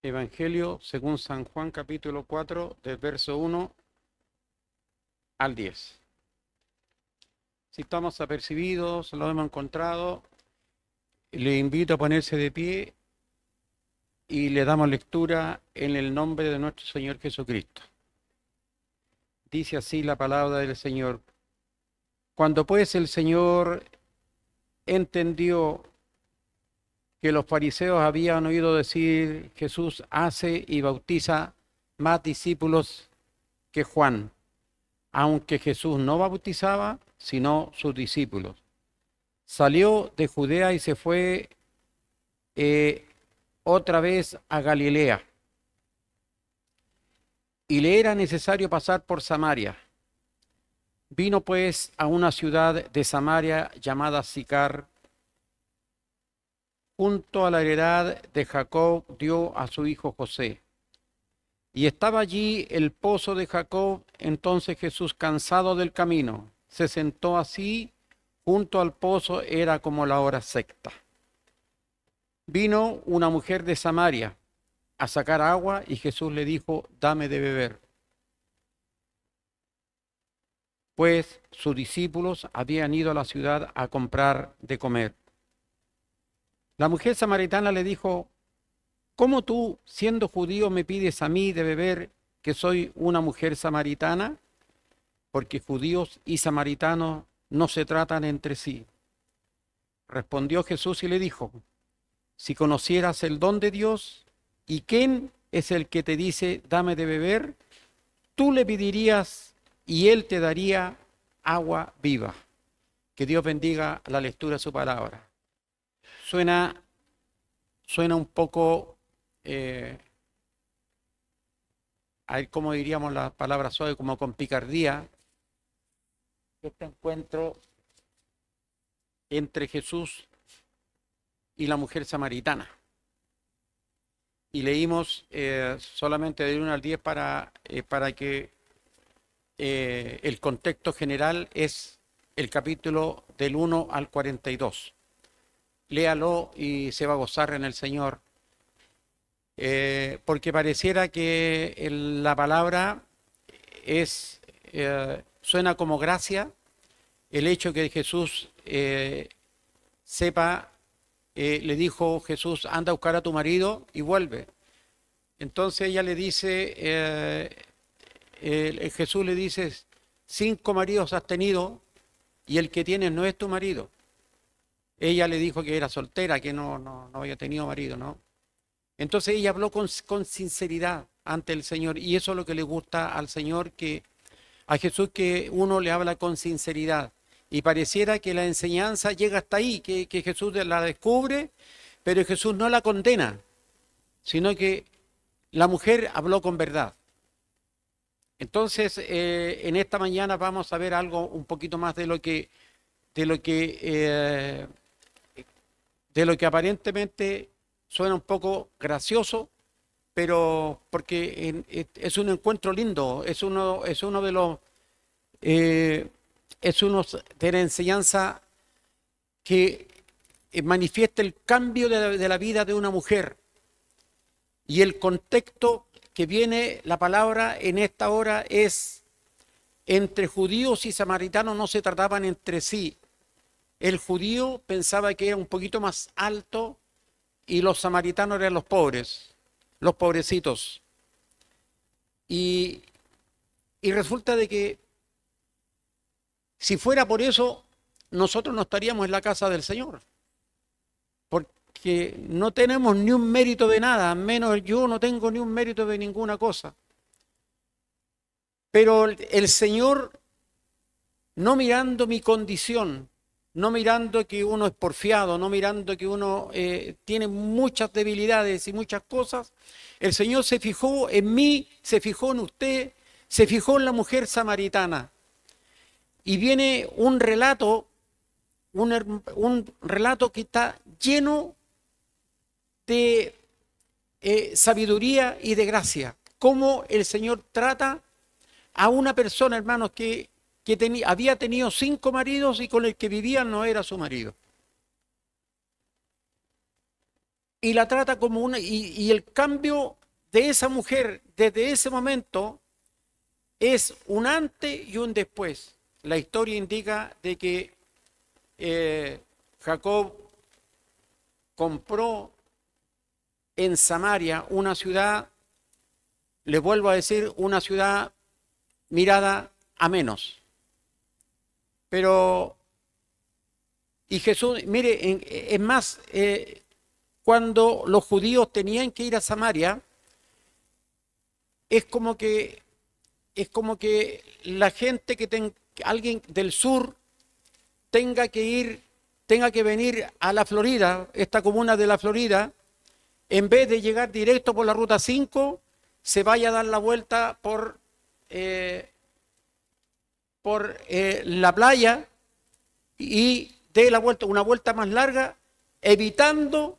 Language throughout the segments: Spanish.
Evangelio según San Juan, capítulo 4, del verso 1 al 10. Si estamos apercibidos, lo hemos encontrado, le invito a ponerse de pie y le damos lectura en el nombre de nuestro Señor Jesucristo. Dice así la palabra del Señor. Cuando pues el Señor entendió que los fariseos habían oído decir, Jesús hace y bautiza más discípulos que Juan, aunque Jesús no bautizaba, sino sus discípulos. Salió de Judea y se fue otra vez a Galilea. Y le era necesario pasar por Samaria. Vino pues a una ciudad de Samaria llamada Sicar. Junto a la heredad de Jacob dio a su hijo José. Y estaba allí el pozo de Jacob. Entonces Jesús, cansado del camino, se sentó así junto al pozo. Era como la hora sexta. Vino una mujer de Samaria a sacar agua y Jesús le dijo, dame de beber. Pues sus discípulos habían ido a la ciudad a comprar de comer. La mujer samaritana le dijo, ¿cómo tú, siendo judío, me pides a mí de beber, que soy una mujer samaritana? Porque judíos y samaritanos no se tratan entre sí. Respondió Jesús y le dijo, si conocieras el don de Dios y quién es el que te dice, dame de beber, tú le pedirías y él te daría agua viva. Que Dios bendiga la lectura de su palabra. Suena un poco, a ver cómo diríamos la palabra suave, como con picardía, este encuentro entre Jesús y la mujer samaritana. Y leímos solamente del 1 al 10 para que el contexto general es el capítulo del 1 al 42. Léalo y se va a gozar en el Señor, porque pareciera que la palabra suena como gracia, el hecho que Jesús sepa, le dijo Jesús, anda a buscar a tu marido y vuelve. Entonces ella le dice, Jesús le dice, 5 maridos has tenido y el que tienes no es tu marido. Ella le dijo que era soltera, que no había tenido marido, ¿no? Entonces ella habló con sinceridad ante el Señor, y eso es lo que le gusta al Señor, a Jesús, que uno le habla con sinceridad. Y pareciera que la enseñanza llega hasta ahí, que Jesús la descubre, pero Jesús no la condena, sino que la mujer habló con verdad. Entonces, en esta mañana vamos a ver algo un poquito más de lo que aparentemente suena un poco gracioso, pero porque es un encuentro lindo, es uno de los de la enseñanza que manifiesta el cambio de la vida de una mujer, y el contexto que viene la palabra en esta hora es: entre judíos y samaritanos no se trataban entre sí. El judío pensaba que era un poquito más alto y los samaritanos eran los pobres, los pobrecitos. Y resulta de que si fuera por eso, nosotros no estaríamos en la casa del Señor, porque no tenemos ni un mérito de nada, menos yo no tengo ni un mérito de ninguna cosa. Pero el Señor, no mirando mi condición, no mirando que uno es porfiado, no mirando que uno tiene muchas debilidades y muchas cosas, el Señor se fijó en mí, se fijó en usted, se fijó en la mujer samaritana. Y viene un relato que está lleno de sabiduría y de gracia. Cómo el Señor trata a una persona, hermanos, que había tenido 5 maridos y con el que vivía no era su marido. Y la trata como una, y el cambio de esa mujer desde ese momento es un antes y un después. La historia indica de que Jacob compró en Samaria una ciudad, les vuelvo a decir, una ciudad mirada a menos. Pero, y Jesús, mire, es más, cuando los judíos tenían que ir a Samaria, es como que la gente alguien del sur tenga que venir a la Florida, esta comuna de la Florida, en vez de llegar directo por la ruta 5, se vaya a dar la vuelta por la playa y dé la vuelta, una vuelta más larga, evitando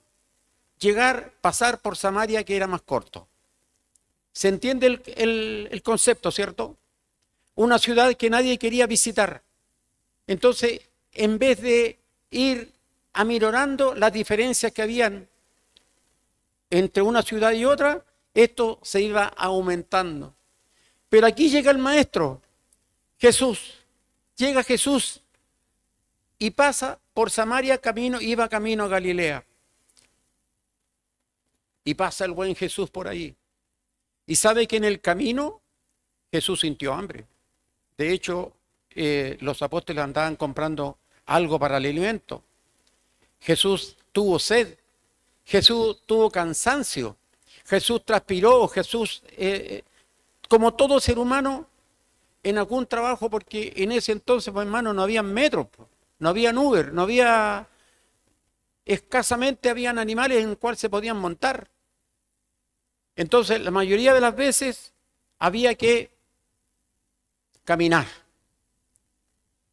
pasar por Samaria, que era más corto. ¿Se entiende el concepto, cierto? Una ciudad que nadie quería visitar. Entonces, en vez de ir aminorando las diferencias que habían entre una ciudad y otra, esto se iba aumentando. Pero aquí llega el maestro, Jesús. Llega Jesús y pasa por Samaria, iba camino a Galilea. Y pasa el buen Jesús por ahí. Y sabe que en el camino Jesús sintió hambre. De hecho, los apóstoles andaban comprando algo para el alimento. Jesús tuvo sed. Jesús tuvo cansancio. Jesús transpiró. Jesús, como todo ser humano, en algún trabajo, porque en ese entonces, pues, hermano, no había metros, no había Uber, escasamente habían animales en los cuales se podían montar. Entonces, la mayoría de las veces había que caminar.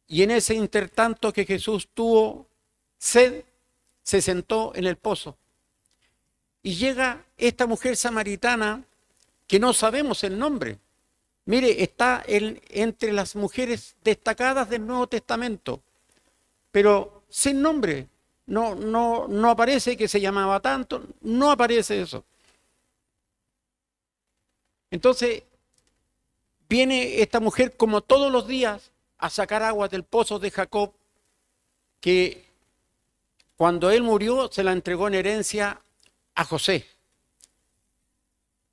Y en ese intertanto que Jesús tuvo sed, se sentó en el pozo. Y llega esta mujer samaritana, que no sabemos el nombre. Mire, está entre las mujeres destacadas del Nuevo Testamento, pero sin nombre. No aparece que se llamaba tanto, no aparece eso. Entonces, viene esta mujer como todos los días a sacar agua del pozo de Jacob, que cuando él murió se la entregó en herencia a José,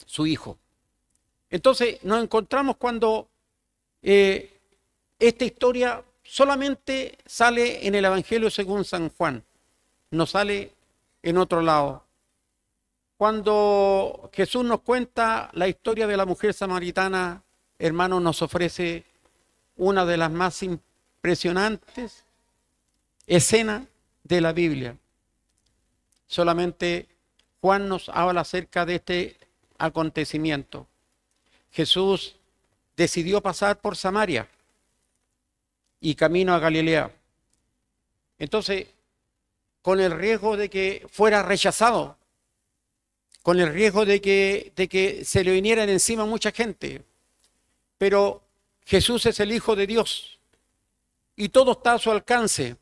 su hijo. Entonces nos encontramos cuando esta historia solamente sale en el Evangelio según San Juan, no sale en otro lado. Cuando Jesús nos cuenta la historia de la mujer samaritana, hermano, nos ofrece una de las más impresionantes escenas de la Biblia. Solamente Juan nos habla acerca de este acontecimiento. Jesús decidió pasar por Samaria y camino a Galilea. Entonces, con el riesgo de que fuera rechazado, con el riesgo de que se le vinieran encima mucha gente, pero Jesús es el Hijo de Dios y todo está a su alcance,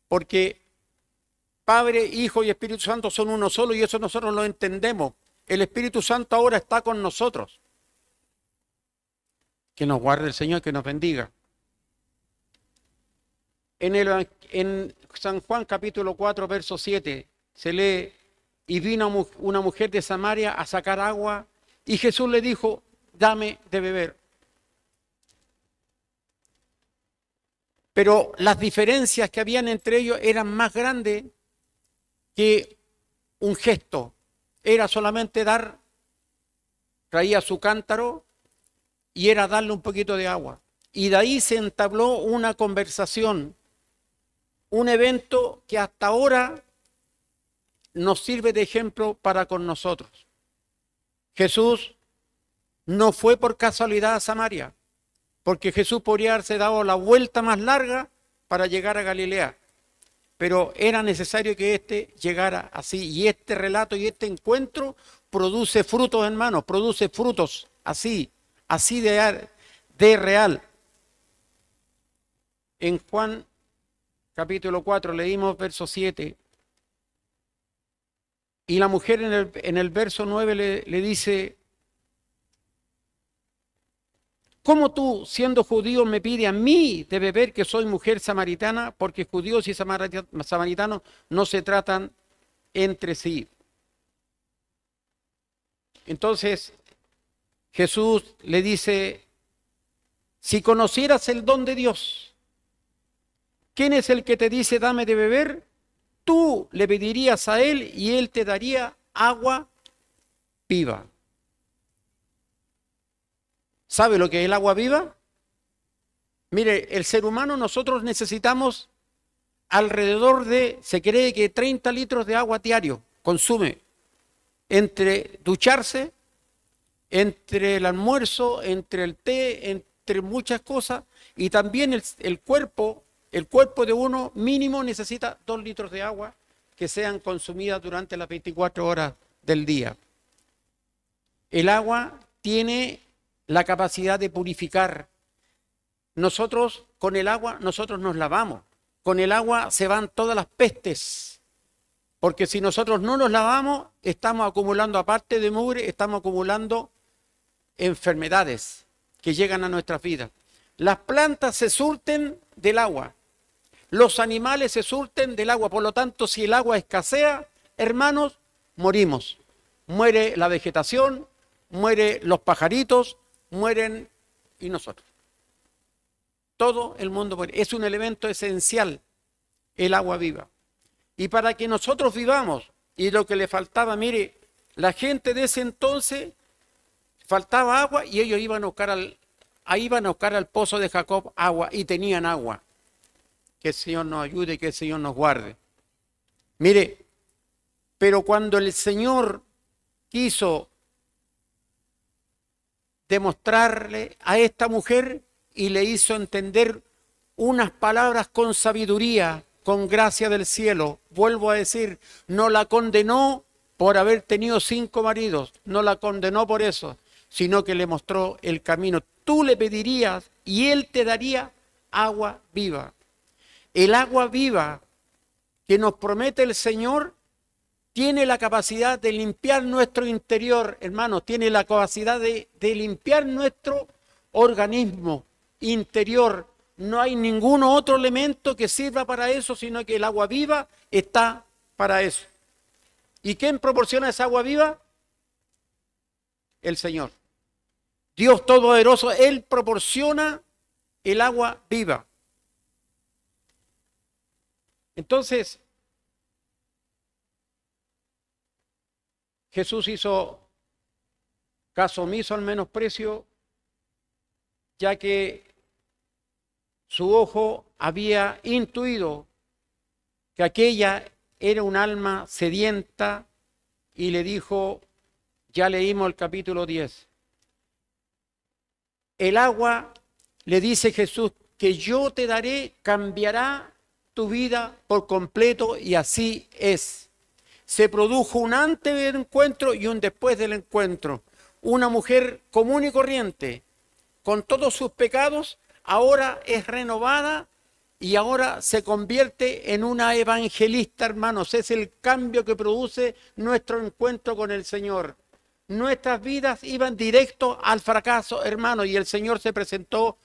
porque Padre, Hijo y Espíritu Santo son uno solo, y eso nosotros lo entendemos. El Espíritu Santo ahora está con nosotros. Que nos guarde el Señor, que nos bendiga. En San Juan capítulo 4, verso 7, se lee: y vino una mujer de Samaria a sacar agua, y Jesús le dijo: dame de beber. Pero las diferencias que habían entre ellos eran más grandes que un gesto. Era solamente traía su cántaro y era darle un poquito de agua. Y de ahí se entabló una conversación, un evento que hasta ahora nos sirve de ejemplo para con nosotros. Jesús no fue por casualidad a Samaria, porque Jesús podría haberse dado la vuelta más larga para llegar a Galilea, pero era necesario que éste llegara así, y este relato y este encuentro produce frutos, hermanos, produce frutos así de real. En Juan capítulo 4 leímos verso 7. Y la mujer en el verso 9 le dice, ¿cómo tú, siendo judío, me pide a mí de beber que soy mujer samaritana? Porque judíos y samaritanos no se tratan entre sí. Entonces Jesús le dice, si conocieras el don de Dios, ¿quién es el que te dice dame de beber? Tú le pedirías a él y él te daría agua viva. ¿Sabe lo que es el agua viva? Mire, el ser humano, nosotros necesitamos alrededor de, se cree que 30 litros de agua diario consume, entre ducharse, entre el almuerzo, entre el té, entre muchas cosas, y también el cuerpo de uno mínimo necesita 2 litros de agua que sean consumidas durante las 24 horas del día. El agua tiene la capacidad de purificar. Nosotros, con el agua, nosotros nos lavamos. Con el agua se van todas las pestes. Porque si nosotros no nos lavamos, estamos acumulando, aparte de mugre, estamos acumulando enfermedades que llegan a nuestras vidas. Las plantas se surten del agua. Los animales se surten del agua. Por lo tanto, si el agua escasea, hermanos, morimos. Muere la vegetación, mueren los pajaritos, mueren y nosotros. Todo el mundo muere. Es un elemento esencial, el agua viva. Y para que nosotros vivamos, y lo que le faltaba, mire, la gente de ese entonces faltaba agua y ellos iban a buscar al pozo de Jacob agua y tenían agua. Que el Señor nos ayude y que el Señor nos guarde. Mire, pero cuando el Señor quiso demostrarle a esta mujer y le hizo entender unas palabras con sabiduría, con gracia del cielo, vuelvo a decir, no la condenó por haber tenido 5 maridos, no la condenó por eso, sino que le mostró el camino. Tú le pedirías y él te daría agua viva. El agua viva que nos promete el Señor tiene la capacidad de limpiar nuestro interior, hermanos, tiene la capacidad de limpiar nuestro organismo interior. No hay ningún otro elemento que sirva para eso, sino que el agua viva está para eso. ¿Y quién proporciona esa agua viva? El Señor. Dios Todopoderoso, Él proporciona el agua viva. Entonces, Jesús hizo caso omiso al menosprecio, ya que su ojo había intuido que aquella era un alma sedienta y le dijo, ya leímos el capítulo 10, el agua, le dice Jesús, que yo te daré, cambiará tu vida por completo, y así es. Se produjo un antes del encuentro y un después del encuentro. Una mujer común y corriente, con todos sus pecados, ahora es renovada y ahora se convierte en una evangelista, hermanos. Es el cambio que produce nuestro encuentro con el Señor. Nuestras vidas iban directo al fracaso, hermanos, y el Señor se presentó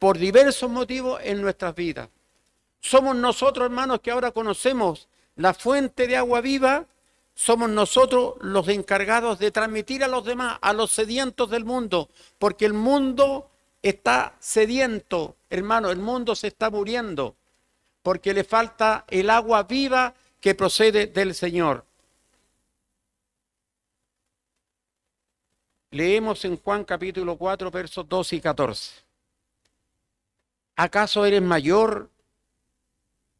por diversos motivos en nuestras vidas. Somos nosotros, hermanos, que ahora conocemos la fuente de agua viva. Somos nosotros los encargados de transmitir a los demás, a los sedientos del mundo, porque el mundo está sediento, hermano, el mundo se está muriendo, porque le falta el agua viva que procede del Señor. Leemos en Juan capítulo 4, versos 12 y 14. ¿Acaso eres mayor,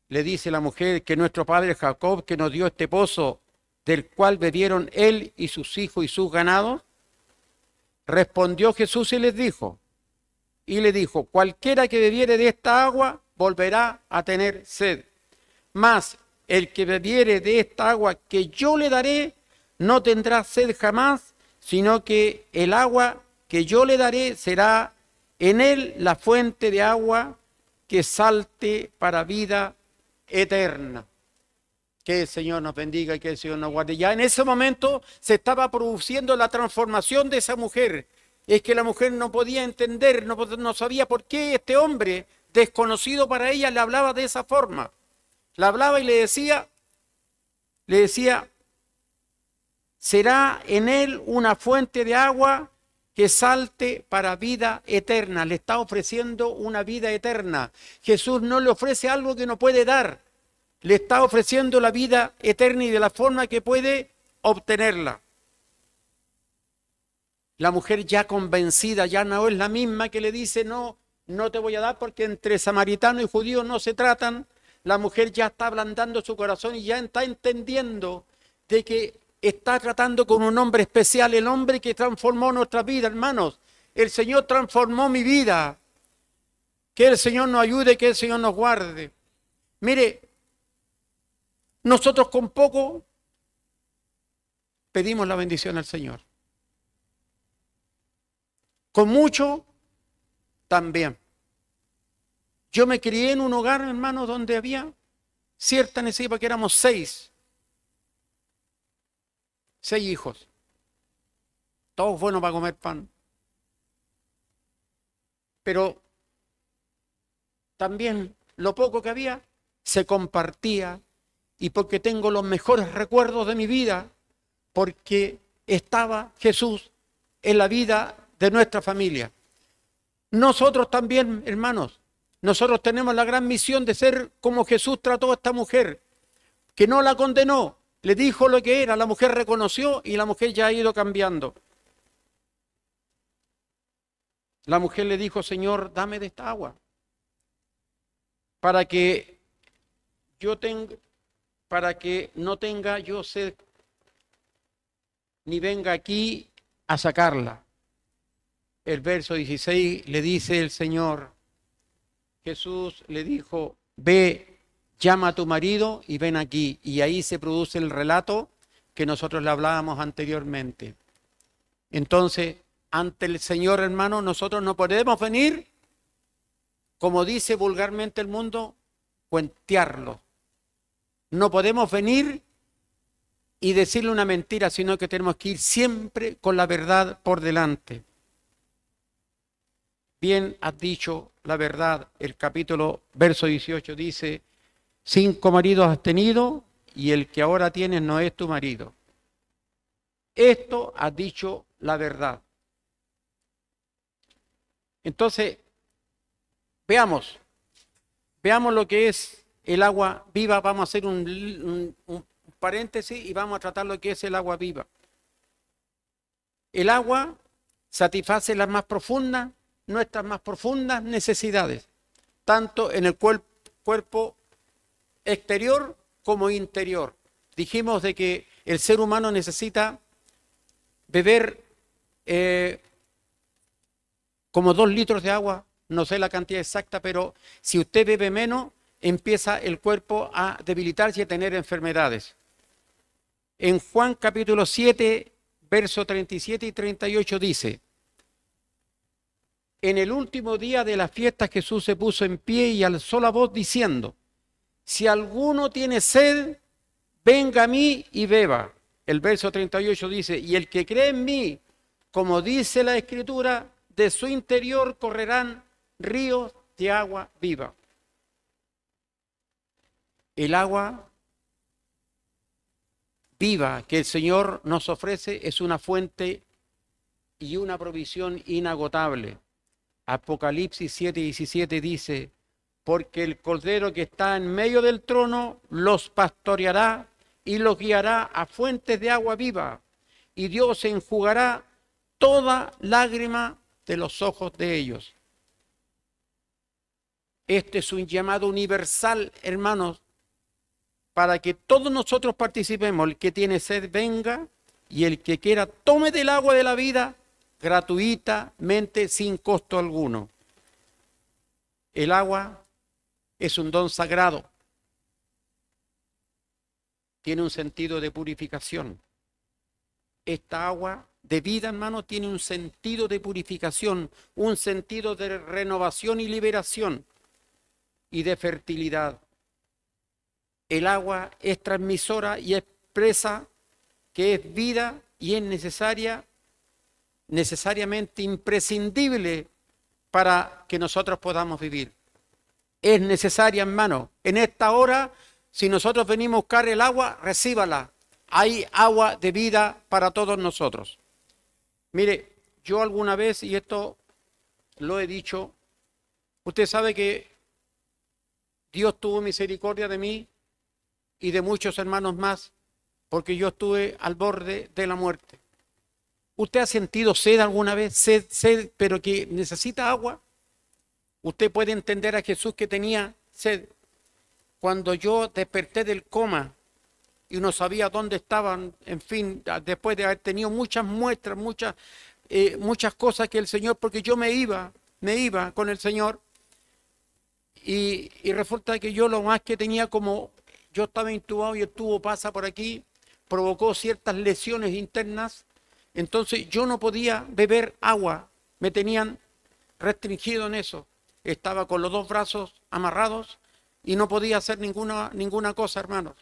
le dice la mujer, que nuestro padre Jacob, que nos dio este pozo, del cual bebieron él y sus hijos y sus ganados? Respondió Jesús y le dijo, cualquiera que bebiere de esta agua volverá a tener sed. Mas el que bebiere de esta agua que yo le daré no tendrá sed jamás, sino que el agua que yo le daré será en él la fuente de agua que salte para vida eterna. Que el Señor nos bendiga y que el Señor nos guarde. Ya en ese momento se estaba produciendo la transformación de esa mujer. Es que la mujer no podía entender, no sabía por qué este hombre, desconocido para ella, le hablaba de esa forma. Le hablaba y le decía, será en él una fuente de agua que salte para vida eterna. Le está ofreciendo una vida eterna. Jesús no le ofrece algo que no puede dar. Le está ofreciendo la vida eterna y de la forma que puede obtenerla. La mujer ya convencida, ya no es la misma que le dice, no te voy a dar porque entre samaritano y judío no se tratan. La mujer ya está ablandando su corazón y ya está entendiendo de que está tratando con un hombre especial, el hombre que transformó nuestra vida, hermanos. El Señor transformó mi vida. Que el Señor nos ayude, que el Señor nos guarde. Mire, nosotros con poco pedimos la bendición al Señor. Con mucho también. Yo me crié en un hogar, hermano, donde había cierta necesidad, porque éramos seis hijos. Todos buenos para comer pan. Pero también lo poco que había se compartía. Y porque tengo los mejores recuerdos de mi vida, porque estaba Jesús en la vida de nuestra familia. Nosotros también, hermanos, nosotros tenemos la gran misión de ser como Jesús trató a esta mujer, que no la condenó, le dijo lo que era, la mujer reconoció y la mujer ya ha ido cambiando. La mujer le dijo, Señor, dame de esta agua, para que no tenga yo sed, ni venga aquí a sacarla. El verso 16 le dice el Señor, Jesús le dijo, ve, llama a tu marido y ven aquí. Y ahí se produce el relato que nosotros le hablábamos anteriormente. Entonces, ante el Señor, hermano, nosotros no podemos venir, como dice vulgarmente el mundo, cuentearlo. No podemos venir y decirle una mentira, sino que tenemos que ir siempre con la verdad por delante. Bien has dicho la verdad, el capítulo, verso 18 dice, 5 maridos has tenido y el que ahora tienes no es tu marido. Esto has dicho la verdad. Entonces, veamos lo que es el agua viva. Vamos a hacer un paréntesis y vamos a tratar lo que es el agua viva. El agua satisface nuestras más profundas necesidades, tanto en el cuerpo exterior como interior. Dijimos de que el ser humano necesita beber como 2 litros de agua, no sé la cantidad exacta, pero si usted bebe menos, empieza el cuerpo a debilitarse y a tener enfermedades. En Juan capítulo 7, verso 37 y 38 dice, en el último día de la fiesta Jesús se puso en pie y alzó la voz diciendo, si alguno tiene sed, venga a mí y beba. El verso 38 dice, y el que cree en mí, como dice la Escritura, de su interior correrán ríos de agua viva. El agua viva que el Señor nos ofrece es una fuente y una provisión inagotable. Apocalipsis 7:17 dice, porque el Cordero que está en medio del trono los pastoreará y los guiará a fuentes de agua viva, y Dios enjugará toda lágrima de los ojos de ellos. Este es un llamado universal, hermanos, para que todos nosotros participemos. El que tiene sed venga y el que quiera tome del agua de la vida gratuitamente, sin costo alguno. El agua es un don sagrado. Tiene un sentido de purificación. Esta agua de vida, hermano, tiene un sentido de purificación, un sentido de renovación y liberación y de fertilidad. El agua es transmisora y expresa que es vida y es necesariamente imprescindible para que nosotros podamos vivir. Es necesaria, hermano. En esta hora, si nosotros venimos a buscar el agua, recíbala. Hay agua de vida para todos nosotros. Mire, yo alguna vez, y esto lo he dicho, usted sabe que Dios tuvo misericordia de mí y de muchos hermanos más, porque yo estuve al borde de la muerte. ¿Usted ha sentido sed alguna vez? Sed, pero que necesita agua. Usted puede entender a Jesús que tenía sed. Cuando yo desperté del coma y no sabía dónde estaban, en fin, después de haber tenido muchas muestras, muchas cosas que el Señor, porque yo me iba con el Señor, y resulta que yo lo más que tenía, como yo estaba intubado y el tubo pasa por aquí, provocó ciertas lesiones internas, entonces yo no podía beber agua, me tenían restringido en eso, estaba con los dos brazos amarrados y no podía hacer ninguna cosa, hermanos.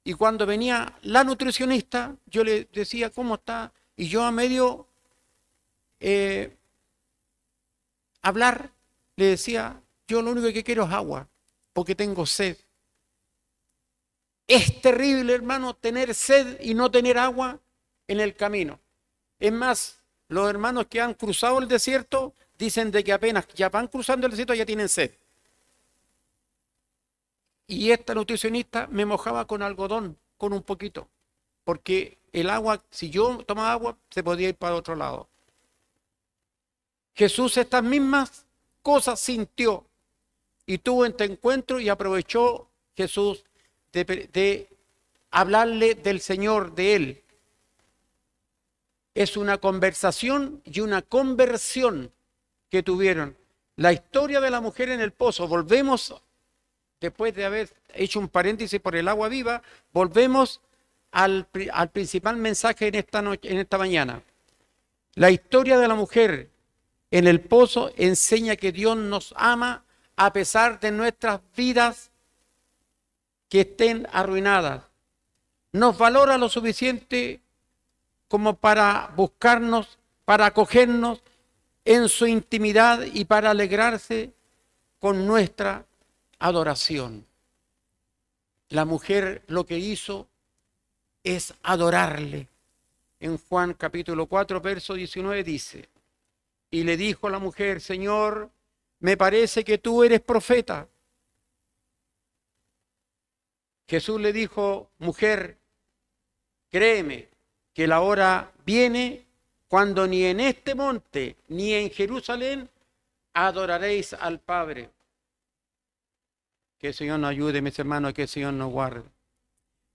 Y cuando venía la nutricionista, yo le decía, ¿cómo está? Y yo a medio hablar, le decía, yo lo único que quiero es agua, porque tengo sed. Es terrible, hermano, tener sed y no tener agua en el camino. Es más, los hermanos que han cruzado el desierto dicen de que apenas ya van cruzando el desierto ya tienen sed. Y esta nutricionista me mojaba con algodón, con un poquito, porque el agua, si yo tomaba agua, se podía ir para otro lado. Jesús estas mismas cosas sintió y tuvo este encuentro y aprovechó Jesús de hablarle del Señor, de Él. Es una conversación y una conversión que tuvieron. La historia de la mujer en el pozo, volvemos, después de haber hecho un paréntesis por el agua viva, volvemos al principal mensaje en esta mañana. La historia de la mujer en el pozo enseña que Dios nos ama a pesar de nuestras vidas que estén arruinadas. Nos valora lo suficiente como para buscarnos, para acogernos en su intimidad y para alegrarse con nuestra adoración. La mujer lo que hizo es adorarle. En Juan capítulo 4, verso 19 dice, y le dijo la mujer, Señor, me parece que tú eres profeta. Jesús le dijo, mujer, créeme que la hora viene cuando ni en este monte ni en Jerusalén adoraréis al Padre. Que el Señor nos ayude, mis hermanos, que el Señor nos guarde.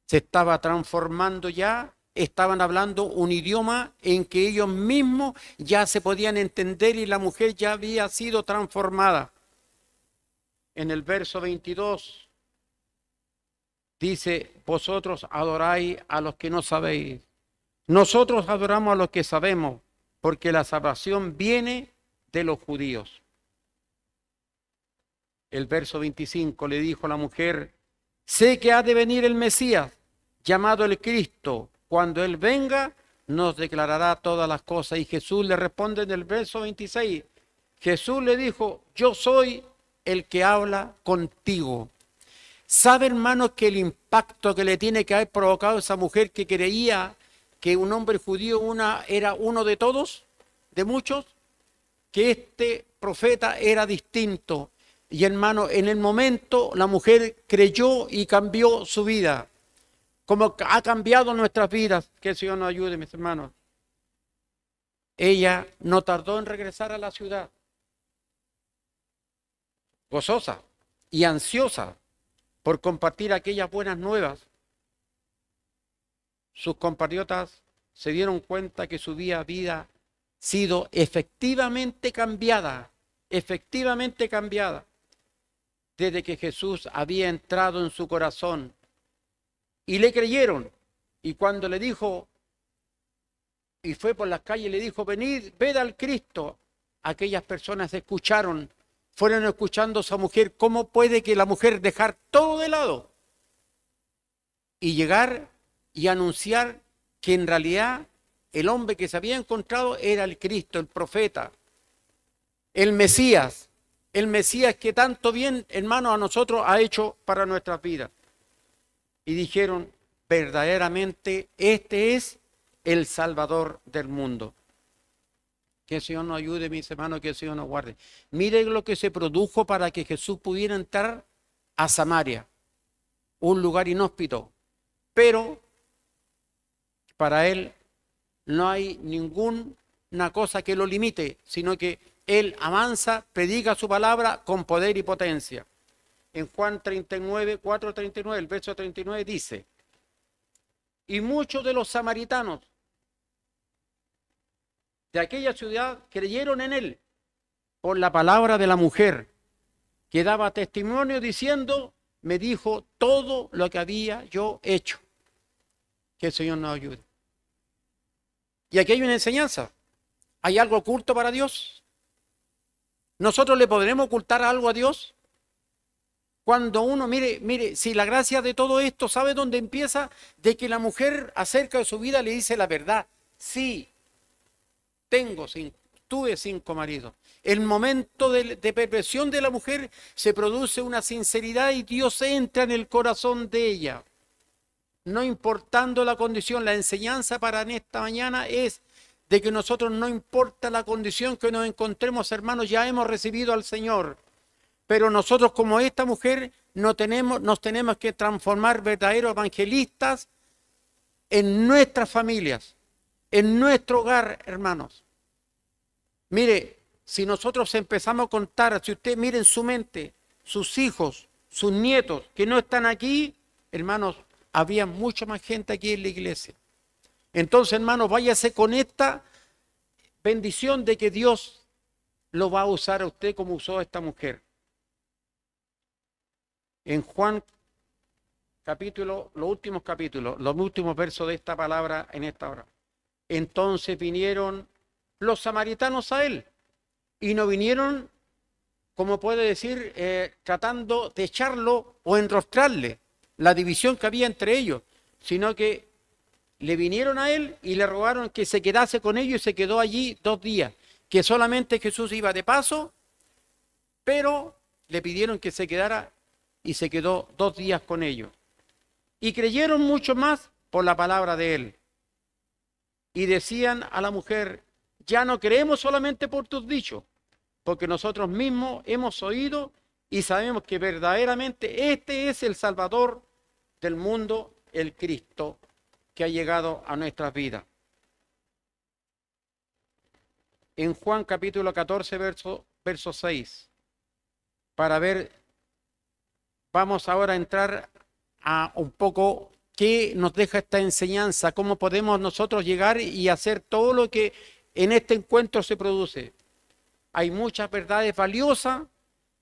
Se estaba transformando ya, estaban hablando un idioma en que ellos mismos ya se podían entender y la mujer ya había sido transformada. En el verso 22 dice, vosotros adoráis a los que no sabéis. Nosotros adoramos a los que sabemos, porque la salvación viene de los judíos. El verso 25 le dijo a la mujer, sé que ha de venir el Mesías, llamado el Cristo. Cuando Él venga, nos declarará todas las cosas. Y Jesús le responde en el verso 26, Jesús le dijo, yo soy el que habla contigo. ¿Sabe, hermano, que el impacto que le tiene que haber provocado esa mujer que creía que un hombre judío era uno de todos, de muchos, que este profeta era distinto? Y hermano, en el momento la mujer creyó y cambió su vida, como ha cambiado nuestras vidas. Que el Señor nos ayude, mis hermanos. Ella no tardó en regresar a la ciudad, gozosa y ansiosa por compartir aquellas buenas nuevas. Sus compatriotas se dieron cuenta que su vida había sido efectivamente cambiada, desde que Jesús había entrado en su corazón. Y le creyeron. Y cuando le dijo, y fue por las calles, le dijo, venid, ved al Cristo. Aquellas personas escucharon, fueron escuchando a esa mujer. ¿Cómo puede que la mujer dejar todo de lado y llegar y anunciar que en realidad el hombre que se había encontrado era el Cristo, el profeta, el Mesías que tanto bien, hermanos, a nosotros ha hecho para nuestras vidas. Y dijeron, verdaderamente, este es el Salvador del mundo. Que el Señor nos ayude, mis hermanos, que el Señor nos guarde. Miren lo que se produjo para que Jesús pudiera entrar a Samaria, un lugar inhóspito. Pero para Él no hay ninguna cosa que lo limite, sino que Él avanza, predica su palabra con poder y potencia. En Juan 39, 4:39, el verso 39 dice, y muchos de los samaritanos de aquella ciudad creyeron en Él por la palabra de la mujer, que daba testimonio diciendo, me dijo todo lo que había yo hecho. Que el Señor nos ayude. Y aquí hay una enseñanza. ¿Hay algo oculto para Dios? ¿Nosotros le podremos ocultar algo a Dios? Cuando uno, mire, si la gracia de todo esto, ¿sabe dónde empieza? De que la mujer acerca de su vida le dice la verdad. Sí, tuve 5 maridos. El momento de perversión de la mujer se produce una sinceridad y Dios entra en el corazón de ella. No importando la condición, la enseñanza para esta mañana es de que nosotros no importa la condición que nos encontremos, hermanos, ya hemos recibido al Señor. Pero nosotros como esta mujer nos tenemos que transformar verdaderos evangelistas en nuestras familias, en nuestro hogar, hermanos. Mire, si nosotros empezamos a contar, si usted mire en su mente, sus hijos, sus nietos que no están aquí, hermanos, había mucha más gente aquí en la iglesia. Entonces, hermanos, váyase con esta bendición de que Dios lo va a usar a usted como usó a esta mujer. En Juan capítulo, los últimos versos de esta palabra en esta hora. Entonces vinieron los samaritanos a él y no vinieron, como puede decir, tratando de echarlo o enrostrarle la división que había entre ellos, sino que le vinieron a él y le rogaron que se quedase con ellos y se quedó allí 2 días, que solamente Jesús iba de paso, pero le pidieron que se quedara y se quedó 2 días con ellos. Y creyeron mucho más por la palabra de él. Y decían a la mujer, ya no creemos solamente por tus dichos, porque nosotros mismos hemos oído y sabemos que verdaderamente este es el Salvador del mundo, el Cristo, que ha llegado a nuestras vidas. En Juan capítulo 14, verso 6, para ver, vamos ahora a entrar a un poco qué nos deja esta enseñanza, cómo podemos nosotros llegar y hacer todo lo que en este encuentro se produce. Hay muchas verdades valiosas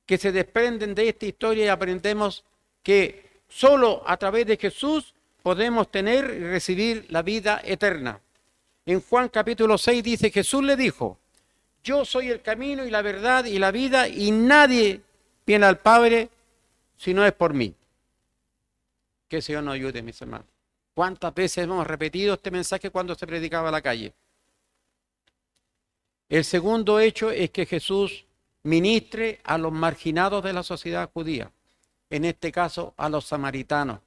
que se desprenden de esta historia y aprendemos que solo a través de Jesús podemos tener y recibir la vida eterna. En Juan capítulo 6 dice, Jesús le dijo, yo soy el camino y la verdad y la vida y nadie viene al Padre si no es por mí. Que el Señor nos ayude, mis hermanos. ¿Cuántas veces hemos repetido este mensaje cuando se predicaba a la calle? El segundo hecho es que Jesús ministre a los marginados de la sociedad judía, en este caso a los samaritanos.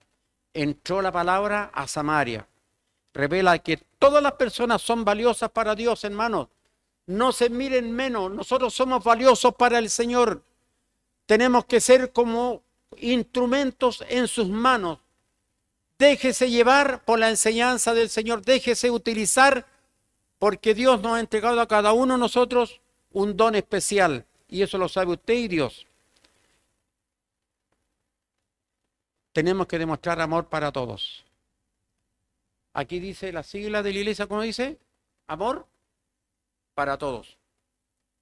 Entró la palabra a Samaria. Revela que todas las personas son valiosas para Dios, hermanos. No se miren menos, nosotros somos valiosos para el Señor. Tenemos que ser como instrumentos en sus manos. Déjese llevar por la enseñanza del Señor, déjese utilizar, porque Dios nos ha entregado a cada uno de nosotros un don especial, y eso lo sabe usted y Dios. Tenemos que demostrar amor para todos. Aquí dice la sigla de la iglesia, ¿cómo dice? Amor para todos.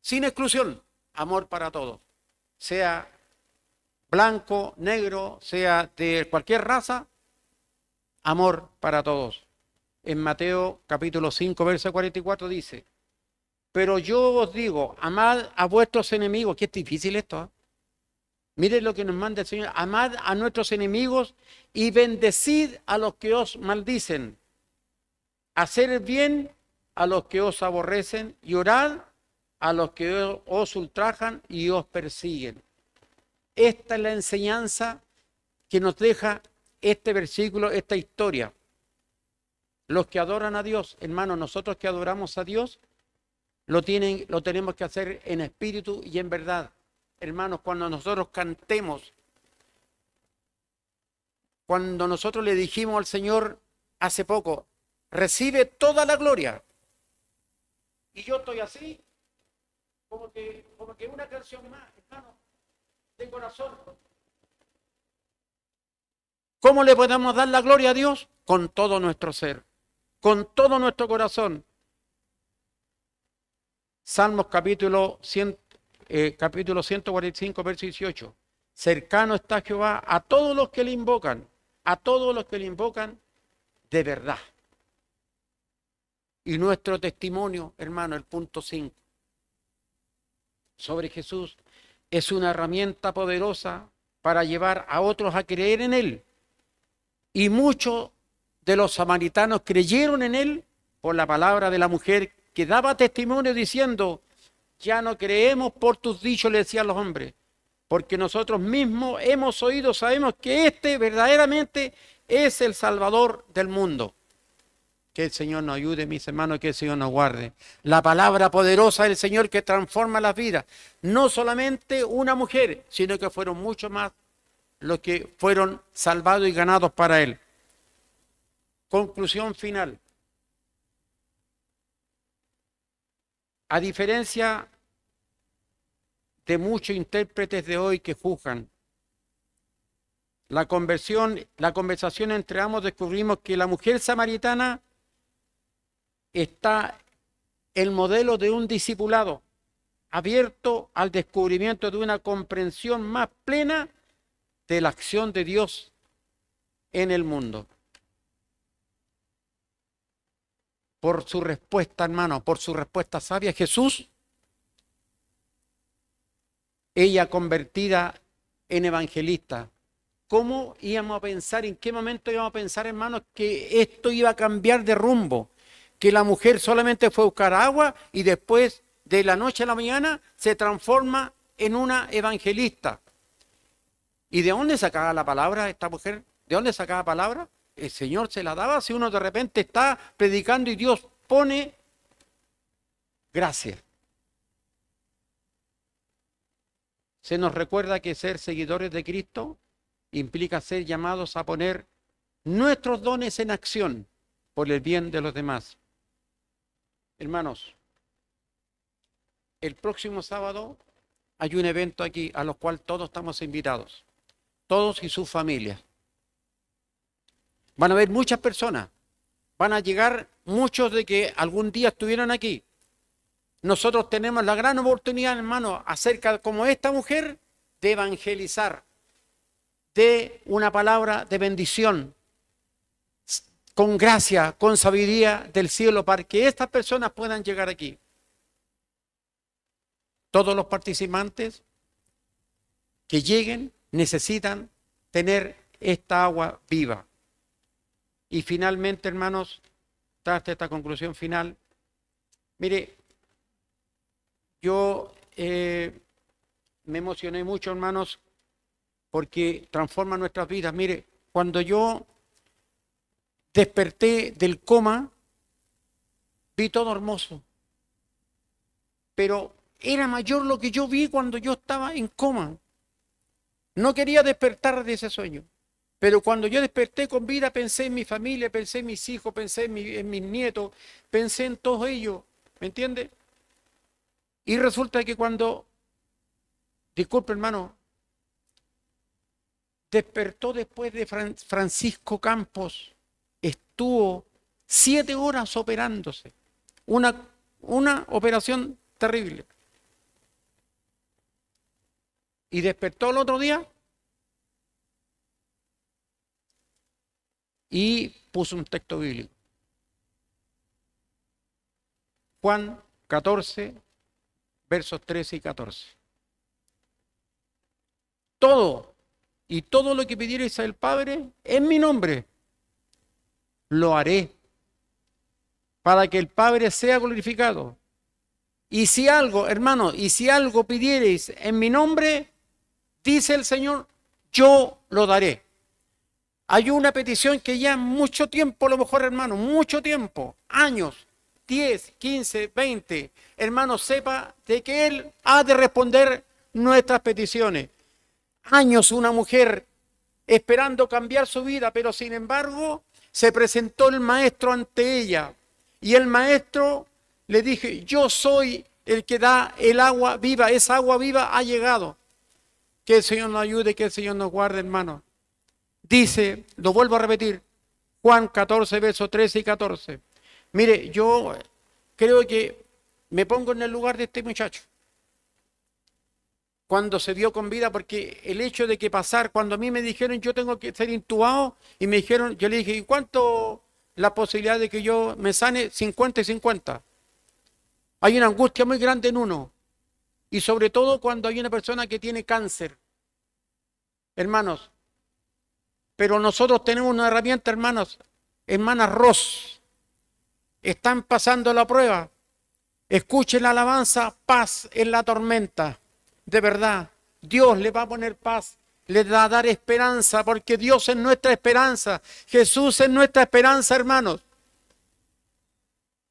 Sin exclusión, amor para todos. Sea blanco, negro, sea de cualquier raza, amor para todos. En Mateo capítulo 5, verso 44 dice, pero yo os digo, amad a vuestros enemigos. Qué difícil esto, ¿eh? Mire lo que nos manda el Señor. Amad a nuestros enemigos y bendecid a los que os maldicen. Hacer el bien a los que os aborrecen y orad a los que os ultrajan y os persiguen. Esta es la enseñanza que nos deja este versículo, esta historia. Los que adoran a Dios, hermanos, nosotros que adoramos a Dios, lo tenemos que hacer en espíritu y en verdad. Hermanos, cuando nosotros cantemos, cuando nosotros le dijimos al Señor hace poco, recibe toda la gloria. Y yo estoy así, como que una canción más, hermano, de corazón. ¿Cómo le podemos dar la gloria a Dios? Con todo nuestro ser, con todo nuestro corazón. Salmos capítulo 145, verso 18. Cercano está Jehová a todos los que le invocan, de verdad. Y nuestro testimonio, hermano, el punto 5, sobre Jesús, es una herramienta poderosa para llevar a otros a creer en Él. Y muchos de los samaritanos creyeron en Él por la palabra de la mujer que daba testimonio diciendo, ya no creemos por tus dichos, le decían los hombres, porque nosotros mismos hemos oído, sabemos que este verdaderamente es el Salvador del mundo. Que el Señor nos ayude, mis hermanos, que el Señor nos guarde. La palabra poderosa del Señor que transforma las vidas. No solamente una mujer, sino que fueron muchos más los que fueron salvados y ganados para Él. Conclusión final. A diferencia de muchos intérpretes de hoy que juzgan, la conversación entre ambos descubrimos que la mujer samaritana está el modelo de un discipulado abierto al descubrimiento de una comprensión más plena de la acción de Dios en el mundo. Por su respuesta, hermano, por su respuesta sabia, Jesús, ella convertida en evangelista. ¿Cómo íbamos a pensar, en qué momento íbamos a pensar, hermanos, que esto iba a cambiar de rumbo? Que la mujer solamente fue a buscar agua y después, de la noche a la mañana, se transforma en una evangelista. ¿Y de dónde sacaba la palabra esta mujer? ¿De dónde sacaba palabra? El Señor se la daba. Si uno de repente está predicando y Dios pone gracia. Se nos recuerda que ser seguidores de Cristo implica ser llamados a poner nuestros dones en acción por el bien de los demás. Hermanos, el próximo sábado hay un evento aquí a lo cual todos estamos invitados, todos y sus familias. Van a haber muchas personas, van a llegar muchos de que algún día estuvieron aquí. Nosotros tenemos la gran oportunidad, hermano, acerca como esta mujer, de evangelizar, de una palabra de bendición, con gracia, con sabiduría del cielo, para que estas personas puedan llegar aquí. Todos los participantes que lleguen necesitan tener esta agua viva. Y finalmente, hermanos, tras esta conclusión final, mire, yo me emocioné mucho, hermanos, porque transforma nuestras vidas. Mire, cuando yo desperté del coma, vi todo hermoso, pero era mayor lo que yo vi cuando yo estaba en coma. No quería despertar de ese sueño, pero cuando yo desperté con vida, pensé en mi familia, pensé en mis hijos, pensé en mis nietos, pensé en todos ellos, ¿me entiende? Y resulta que cuando, disculpe hermano, despertó después de Francisco Campos, estuvo 7 horas operándose, una operación terrible. Y despertó el otro día y puso un texto bíblico. Juan 14, versos 13 y 14. todo, y todo lo que pidierais al Padre en mi nombre, lo haré, para que el Padre sea glorificado. Y si algo, hermano, y si algo pidierais en mi nombre, dice el Señor, yo lo daré. Hay una petición que ya mucho tiempo, a lo mejor, hermano, mucho tiempo, años, 10, 15, 20, hermano, sepa de que Él ha de responder nuestras peticiones. Años una mujer esperando cambiar su vida, pero sin embargo se presentó el maestro ante ella y el maestro le dije, yo soy el que da el agua viva, esa agua viva ha llegado. Que el Señor nos ayude, que el Señor nos guarde, hermano. Dice, lo vuelvo a repetir, Juan 14, versos 13 y 14. Mire, yo creo que me pongo en el lugar de este muchacho. Cuando se vio con vida, porque el hecho de que pasar, cuando a mí me dijeron yo tengo que ser intubado, y me dijeron, yo le dije, ¿y cuánto la posibilidad de que yo me sane? 50 y 50. Hay una angustia muy grande en uno, y sobre todo cuando hay una persona que tiene cáncer, hermanos. Pero nosotros tenemos una herramienta, hermanos, hermanas Ross, están pasando la prueba. Escuchen la alabanza, paz en la tormenta. De verdad, Dios le va a poner paz, le va a dar esperanza, porque Dios es nuestra esperanza. Jesús es nuestra esperanza, hermanos.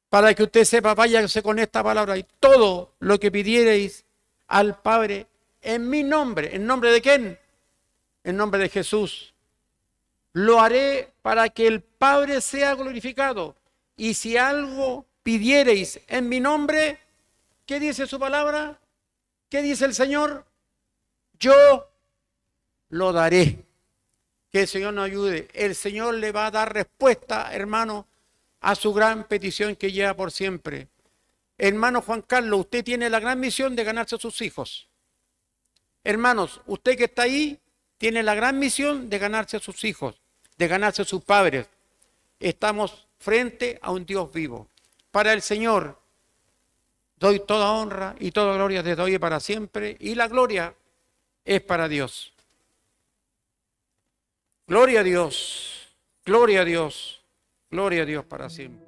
Para que usted sepa, váyase con esta palabra, y todo lo que pidierais al Padre en mi nombre. ¿En nombre de quién? En nombre de Jesús. Lo haré para que el Padre sea glorificado. Y si algo pidierais en mi nombre, ¿qué dice su palabra? ¿Qué dice el Señor? Yo lo daré. Que el Señor nos ayude. El Señor le va a dar respuesta, hermano, a su gran petición que lleva por siempre. Hermano Juan Carlos, usted tiene la gran misión de ganarse a sus hijos. Hermanos, usted que está ahí, tiene la gran misión de ganarse a sus hijos, de ganarse a sus padres. Estamos frente a un Dios vivo. Para el Señor doy toda honra y toda gloria desde hoy y para siempre, y la gloria es para Dios. Gloria a Dios, gloria a Dios, gloria a Dios para siempre.